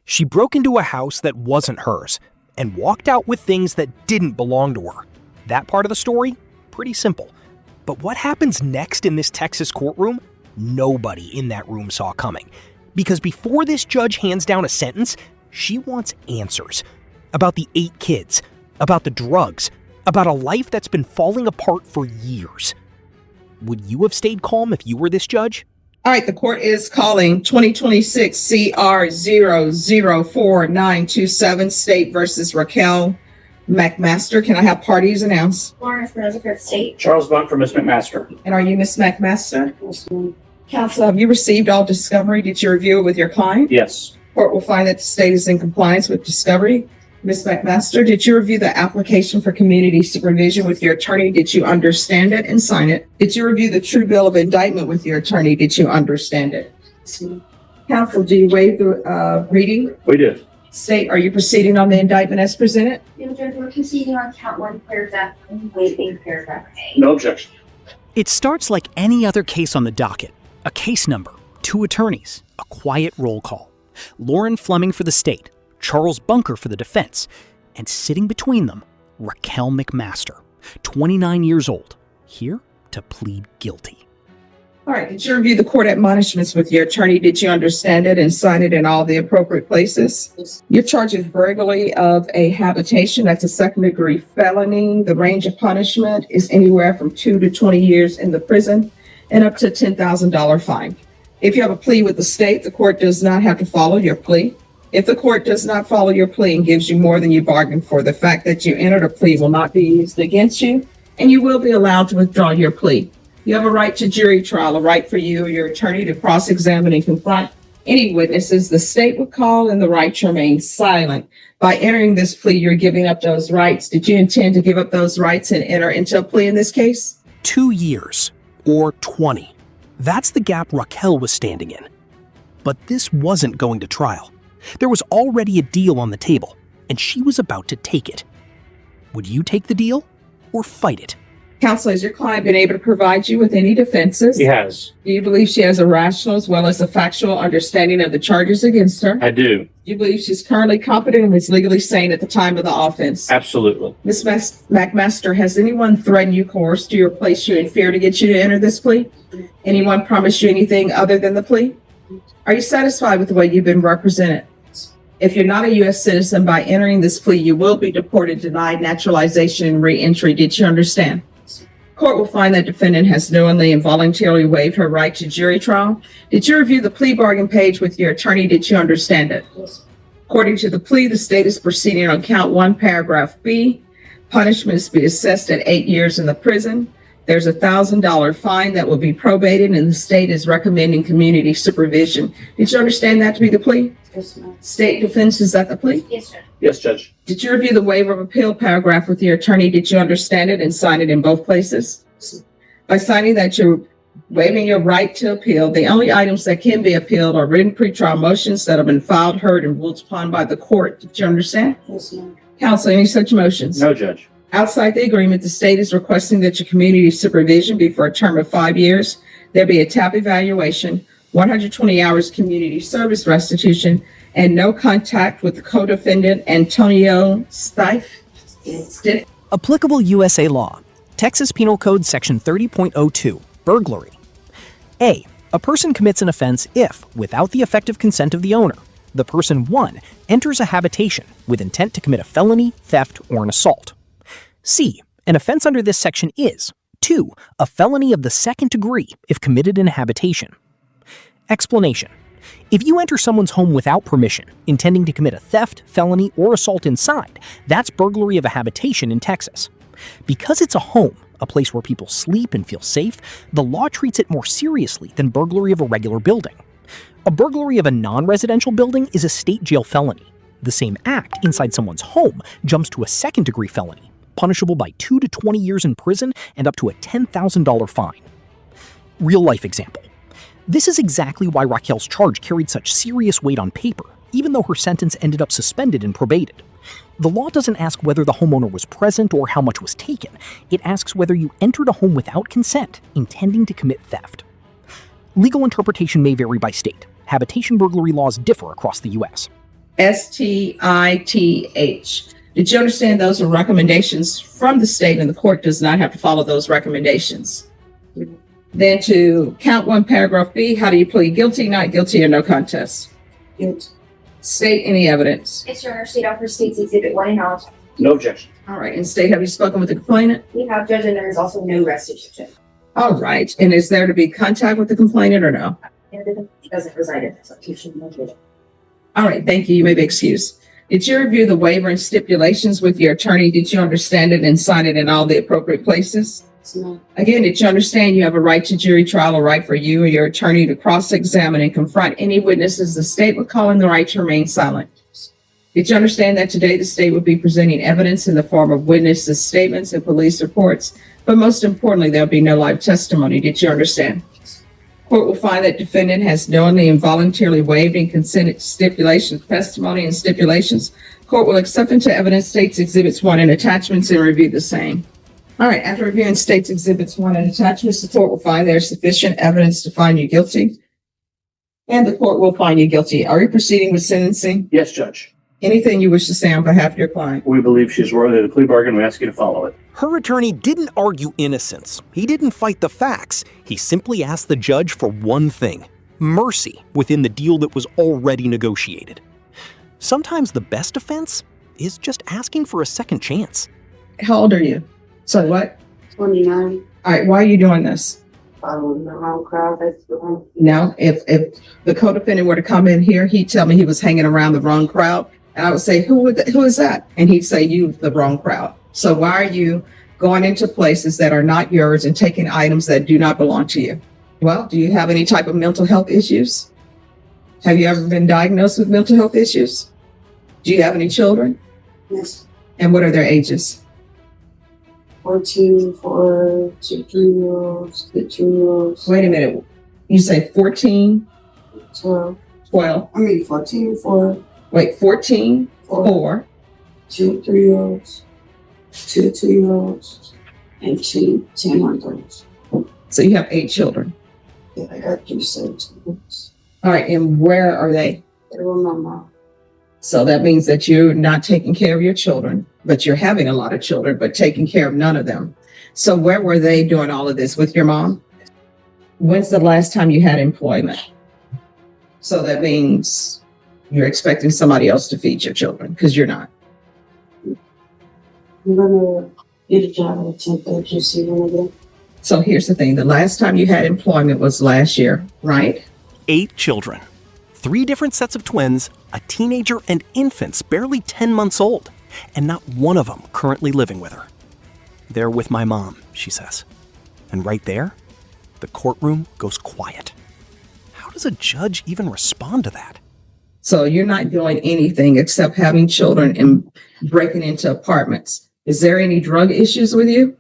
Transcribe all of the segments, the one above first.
She broke into a house that wasn't hers and walked out with things that didn't belong to her. That part of the story? Pretty simple. But what happens next in this Texas courtroom? Nobody in that room saw coming. Because before this judge hands down a sentence, she wants answers. About the 8 kids, about the drugs, about a life that's been falling apart for years. Would you have stayed calm if you were this judge? All right, the court is calling 2026 CR 004927 State versus Raquel McMaster. Can I have parties announced? Lawrence for State. Charles Buck for Miss McMaster. And are you Miss McMaster? Yes, ma'am. Counsel, have you received all discovery? Did you review it with your client? Yes. Court will find that the state is in compliance with discovery. Ms. McMaster, did you review the application for community supervision with your attorney? Did you understand it and sign it? Did you review the true bill of indictment with your attorney? Did you understand it? Yes, ma'am. Counsel, do you waive the reading? We did. State, are you proceeding on the indictment as presented? No, Judge, we're proceeding on count 1, paragraph B, waiving paragraph A. No objection. It starts like any other case on the docket. A case number, 2 attorneys, a quiet roll call. Lauren Fleming for the state, Charles Bunker for the defense, and sitting between them, Raquel McMaster, 29 years old, here to plead guilty. All right, did you review the court admonishments with your attorney? Did you understand it and sign it in all the appropriate places? Yes. You're charged with burglary of a habitation. That's a second-degree felony. The range of punishment is anywhere from 2 to 20 years in the prison and up to a $10,000 fine. If you have a plea with the state, the court does not have to follow your plea. If the court does not follow your plea and gives you more than you bargained for, the fact that you entered a plea will not be used against you, and you will be allowed to withdraw your plea. You have a right to jury trial, a right for you or your attorney to cross-examine and confront any witnesses the state would call, and the right to remain silent. By entering this plea, you're giving up those rights. Did you intend to give up those rights and enter into a plea in this case? 2 years, or 20. That's the gap Raquel was standing in. But this wasn't going to trial. There was already a deal on the table, and she was about to take it. Would you take the deal or fight it? Counsel, has your client been able to provide you with any defenses? He has. Do you believe she has a rational as well as a factual understanding of the charges against her? I do. Do you believe she's currently competent and was legally sane at the time of the offense? Absolutely. Ms. McMaster, has anyone threatened you, coerced you, or placed you in fear to get you to enter this plea? Anyone promised you anything other than the plea? Are you satisfied with the way you've been represented? If you're not a U.S. citizen, by entering this plea, you will be deported, denied naturalization, and re-entry. Did you understand? Court will find that defendant has knowingly and voluntarily waived her right to jury trial. Did you review the plea bargain page with your attorney? Did you understand it? Yes. According to the plea, the state is proceeding on count 1, paragraph B. Punishment is to be assessed at 8 years in the prison. There's a $1,000 fine that will be probated, and the state is recommending community supervision. Did you understand that to be the plea? Yes, ma'am. State defense, is that the plea? Yes, Judge. Yes, Judge. Did you review the waiver of appeal paragraph with your attorney? Did you understand it and sign it in both places? By signing that you're waiving your right to appeal, the only items that can be appealed are written pretrial motions that have been filed, heard, and ruled upon by the court. Did you understand? Yes, ma'am. Counsel, any such motions? No, Judge. Outside the agreement, the state is requesting that your community supervision be for a term of 5 years. There be a TAP evaluation, 120 hours community service restitution, and no contact with the co-defendant Antonio Stiff. Applicable USA law. Texas Penal Code Section 30.02, burglary. A. A person commits an offense if, without the effective consent of the owner, the person 1. Enters a habitation with intent to commit a felony, theft, or an assault. C. An offense under this section is 2. A felony of the second degree if committed in a habitation. Explanation. If you enter someone's home without permission, intending to commit a theft, felony, or assault inside, that's burglary of a habitation in Texas. Because it's a home, a place where people sleep and feel safe, the law treats it more seriously than burglary of a regular building. A burglary of a non-residential building is a state jail felony. The same act inside someone's home jumps to a second-degree felony, punishable by 2 to 20 years in prison and up to a $10,000 fine. Real-life example. This is exactly why Raquel's charge carried such serious weight on paper, even though her sentence ended up suspended and probated. The law doesn't ask whether the homeowner was present or how much was taken. It asks whether you entered a home without consent, intending to commit theft. Legal interpretation may vary by state. Habitation burglary laws differ across the U.S. STITH. Did you understand those are recommendations from the state and the court does not have to follow those recommendations? Then to count one, paragraph B, how do you plead? Guilty, not guilty, or no contest? Guilty. State any evidence. Yes, Your Honor, state offers states exhibit 1 and all. No objection. All right, and state, have you spoken with the complainant? We have, Judge, and there is also no restitution. All right, and is there to be contact with the complainant or no? And the defendant doesn't reside in this location. All right, thank you. You may be excused. Did you review the waiver and stipulations with your attorney? Did you understand it and sign it in all the appropriate places? No. Again, did you understand you have a right to jury trial, a right for you or your attorney to cross-examine and confront any witnesses the state would call in the right to remain silent? Did you understand that today the state would be presenting evidence in the form of witnesses' statements and police reports, but most importantly, there'll be no live testimony? Did you understand? Court will find that defendant has knowingly and voluntarily waived and consented to stipulations, testimony, and stipulations. Court will accept into evidence states exhibits 1 and attachments and review the same. All right, after reviewing states exhibits 1 and attachments, the court will find there is sufficient evidence to find you guilty. And the court will find you guilty. Are you proceeding with sentencing? Yes, Judge. Anything you wish to say on behalf of your client? We believe she's worthy of the plea bargain. We ask you to follow it. Her attorney didn't argue innocence. He didn't fight the facts. He simply asked the judge for one thing: mercy within the deal that was already negotiated. Sometimes the best defense is just asking for a second chance. How old are you? So what? 29. All right, why are you doing this? Following the wrong crowd. That's the wrong. Now, if the co-defendant were to come in here, he'd tell me he was hanging around the wrong crowd. And I would say, who is that? And he'd say, you, the wrong crowd. So why are you going into places that are not yours and taking items that do not belong to you? Well, do you have any type of mental health issues? Have you ever been diagnosed with mental health issues? Do you have any children? Yes. And what are their ages? 14 for 2 3-year-olds, 2-year-olds. Wait a minute. You say 14, 12. 12. 14 for Wait, 14, 4. 2 3-year-olds, 2 2-year-olds, and 2 10-month-olds. So you have 8 children. Yeah, I got 3 17. All right, and where are they? They were my mom. So that means that you're not taking care of your children, but you're having a lot of children, but taking care of none of them. So where were they doing all of this? With your mom? When's the last time you had employment? So that means you're expecting somebody else to feed your children because you're not. I'm gonna get a job at a temp agency when I get. So here's the thing. The last time you had employment was last year, right? 8 children, 3 different sets of twins, a teenager, and infants barely 10 months old, and not one of them currently living with her. They're with my mom, she says. And right there, the courtroom goes quiet. How does a judge even respond to that? So you're not doing anything except having children and breaking into apartments. Is there any drug issues with you?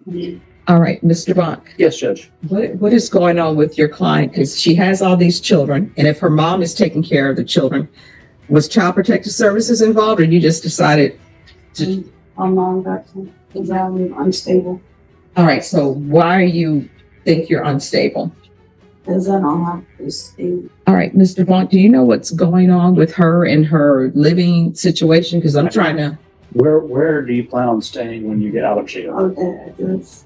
Yeah. All right, Mr. Bonk, Yes, Judge. what is going on with your client? Because she has all these children, and if her mom is taking care of the children, was Child Protective Services involved, or you just decided to? My mom got to because I'm unstable. All right, so why you think you're unstable? Because I don't have this thing. All right, Mr. Bonk, do you know what's going on with her and her living situation? Because I'm trying to. Where do you plan on staying when you get out of jail? Oh, that address.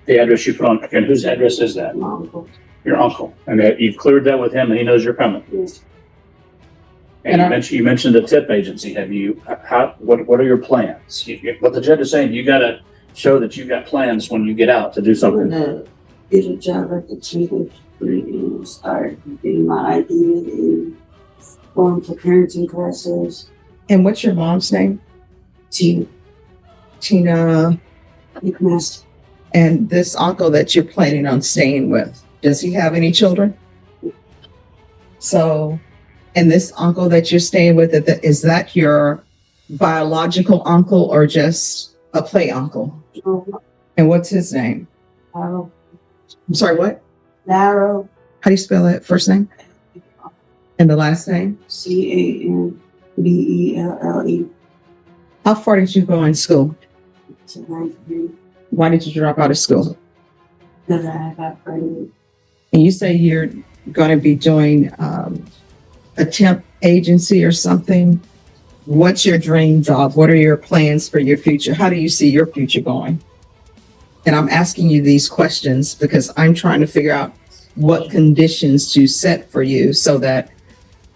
The address you put on, and whose address is that? My uncle. Your uncle. And that you've cleared that with him and he knows you're coming. Yes. And And you mentioned the tip agency. Have you, what are your plans? What the judge is saying, you gotta show that you got plans when you get out to do I'm something. gonna get a job at the temp and start getting my ID and going to parenting classes. And what's your mom's name? To Tina. McMaster. And this uncle that you're planning on staying with, does he have any children? So, and this uncle that you're staying with, is that your biological uncle or just a play uncle? And what's his name? Narrow. I'm sorry, what? Narrow. How do you spell that first name? And the last name? CANBELLE. How far did you go in school? To 9th grade. Why did you drop out of school? Because I got pregnant. And you say you're going to be doing a temp agency or something? What's your dream job? What are your plans for your future? How do you see your future going? And I'm asking you these questions because I'm trying to figure out what conditions to set for you so that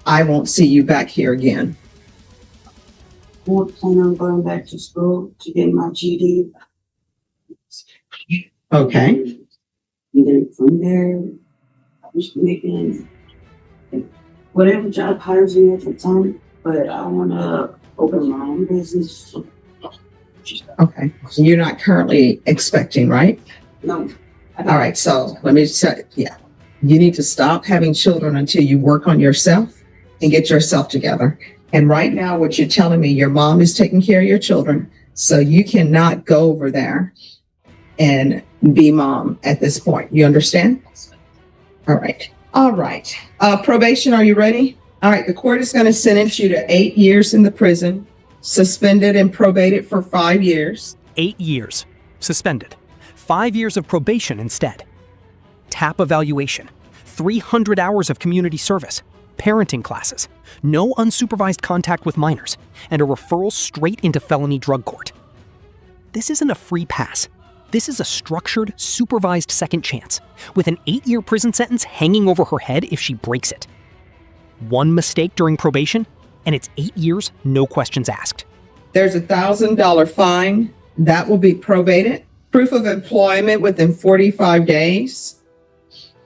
I won't see you back here again. I plan on going back to school to get my GD. Okay. And then from there, I was making whatever job hires me at the time, but I want to open my own business. Okay. You're not currently expecting, right? No. All right. So let me say, yeah, you need to stop having children until you work on yourself and get yourself together. And right now, what you're telling me, your mom is taking care of your children. So you cannot go over there and be mom at this point. You understand? All right. All right. Probation, are you ready? All right. The court is going to sentence you to 8 years in the prison, suspended and probated for 5 years. 8 years. Suspended. 5 years of probation instead. TAP evaluation. 300 hours of community service. Parenting classes. No unsupervised contact with minors. And a referral straight into felony drug court. This isn't a free pass. This is a structured, supervised second chance, with an 8-year prison sentence hanging over her head if she breaks it. One mistake during probation, and it's 8 years, no questions asked. There's a $1,000 fine that will be probated. Proof of employment within 45 days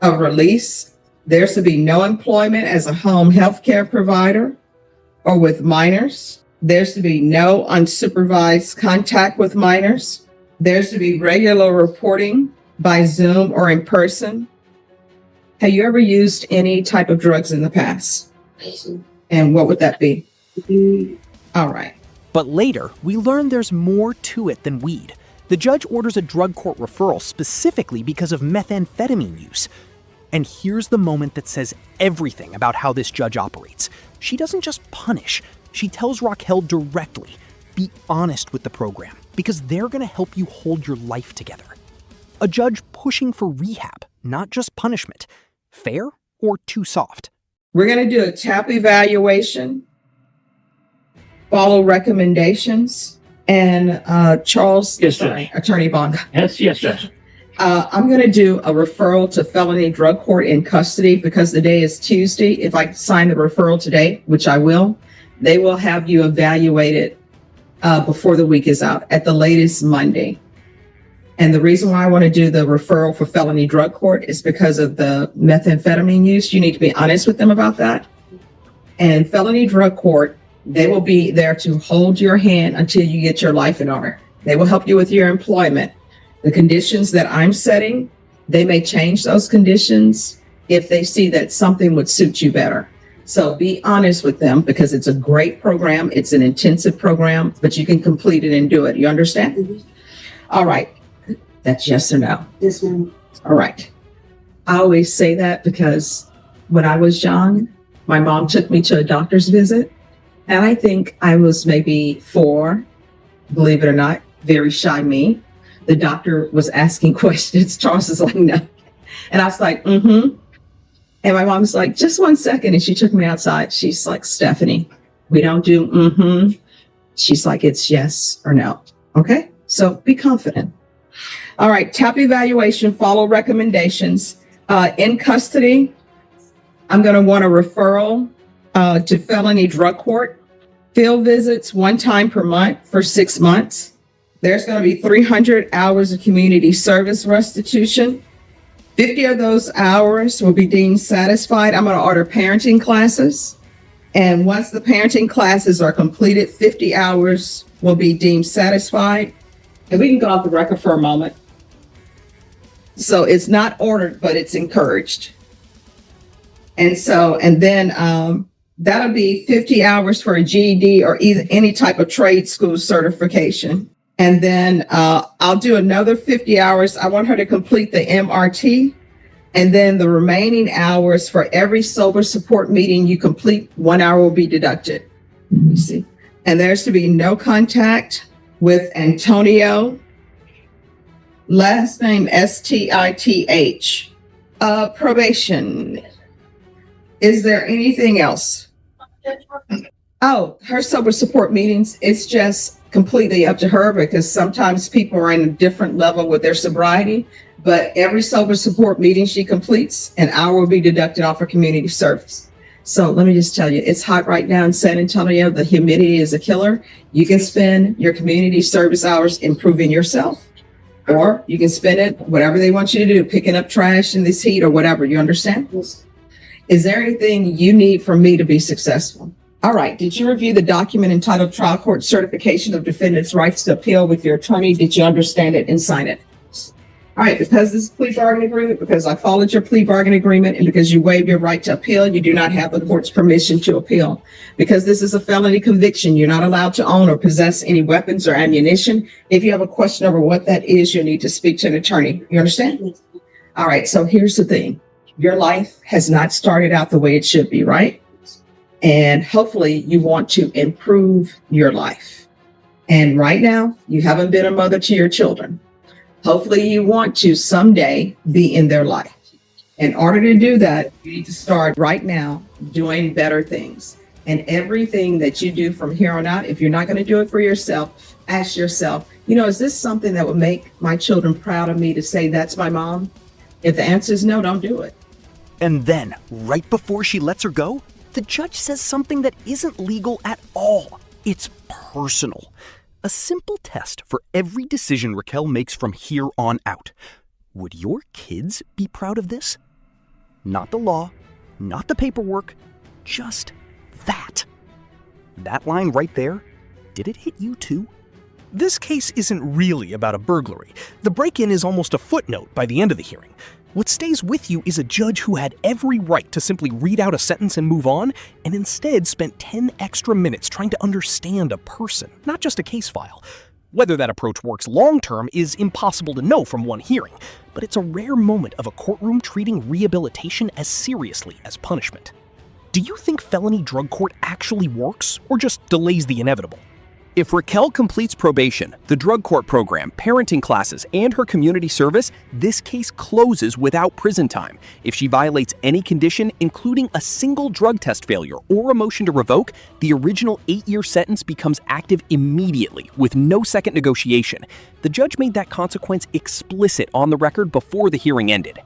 of release. There's to be no employment as a home health care provider or with minors. There's to be no unsupervised contact with minors. There's to be regular reporting by Zoom or in person. Have you ever used any type of drugs in the past? And what would that be? All right. But later, we learn there's more to it than weed. The judge orders a drug court referral specifically because of methamphetamine use. And here's the moment that says everything about how this judge operates. She doesn't just punish. She tells Raquel directly, be honest with the program, because they're going to help you hold your life together. A judge pushing for rehab, not just punishment. Fair or too soft? We're going to do a TAP evaluation, follow recommendations, and Charles, Yes, sorry, Judge. Attorney Bond. Yes, Judge. I'm going to do a referral to felony drug court in custody because the day is Tuesday. If I sign the referral today, which I will, they will have you evaluated before the week is out, at the latest Monday. And the reason why I want to do the referral for felony drug court is because of the methamphetamine use. You need to be honest with them about that. And felony drug court, they will be there to hold your hand until you get your life in order. They will help you with your employment. The conditions that I'm setting, they may change those conditions if they see that something would suit you better. So be honest with them because it's a great program. It's an intensive program, but you can complete it and do it. You understand? Mhm. All right. That's yes or no. Yes, ma'am. All right. I always say that because when I was young, my mom took me to a doctor's visit, and I think I was maybe 4, believe it or not, very shy me. The doctor was asking questions. Charles is like, no. And I was like, mm-hmm. And my mom was like, just 1 second. And she took me outside. She's like, Stephanie, we don't do mm-hmm. She's like, it's yes or no. Okay. So be confident. All right. TAP evaluation, follow recommendations. In custody, I'm going to want a referral to felony drug court. Field visits 1 time per month for 6 months. There's going to be 300 hours of community service restitution. 50 of those hours will be deemed satisfied. I'm going to order parenting classes. And once the parenting classes are completed, 50 hours will be deemed satisfied. And we can go off the record for a moment. So it's not ordered, but it's encouraged. And then that'll be 50 hours for a GED or either any type of trade school certification. And then I'll do another 50 hours. I want her to complete the MRT. And then the remaining hours for every sober support meeting you complete, 1 hour will be deducted. You see? And there's to be no contact with Antonio. Last name Stith. Probation. Is there anything else? Oh, her sober support meetings, it's just completely up to her because sometimes people are in a different level with their sobriety. But every sober support meeting she completes, an hour will be deducted off her community service. So let me just tell you, it's hot right now in San Antonio. The humidity is a killer. You can spend your community service hours improving yourself, or you can spend it whatever they want you to do, picking up trash in this heat or whatever. You understand? Is there anything you need from me to be successful? All right. Did you review the document entitled Trial Court Certification of Defendant's Rights to Appeal with your attorney? Did you understand it and sign it? All right. Because this is a plea bargaining agreement, because I followed your plea bargaining agreement, and because you waived your right to appeal, you do not have the court's permission to appeal. Because this is a felony conviction, you're not allowed to own or possess any weapons or ammunition. If you have a question over what that is, you'll need to speak to an attorney. You understand? All right. So here's the thing. Your life has not started out the way it should be, right? And hopefully you want to improve your life. And right now, you haven't been a mother to your children. Hopefully you want to someday be in their life. In order to do that, you need to start right now doing better things. And everything that you do from here on out, if you're not going to do it for yourself, ask yourself, is this something that would make my children proud of me to say that's my mom? If the answer is no, don't do it. And then, right before she lets her go, the judge says something that isn't legal at all. It's personal. A simple test for every decision Raquel makes from here on out. Would your kids be proud of this? Not the law, not the paperwork, just that. That line right there, did it hit you too? This case isn't really about a burglary. The break-in is almost a footnote by the end of the hearing. What stays with you is a judge who had every right to simply read out a sentence and move on, and instead spent 10 extra minutes trying to understand a person, not just a case file. Whether that approach works long-term is impossible to know from one hearing, but it's a rare moment of a courtroom treating rehabilitation as seriously as punishment. Do you think felony drug court actually works, or just delays the inevitable? If Raquel completes probation, the drug court program, parenting classes, and her community service, this case closes without prison time. If she violates any condition, including a single drug test failure or a motion to revoke, the original 8-year sentence becomes active immediately with no second negotiation. The judge made that consequence explicit on the record before the hearing ended.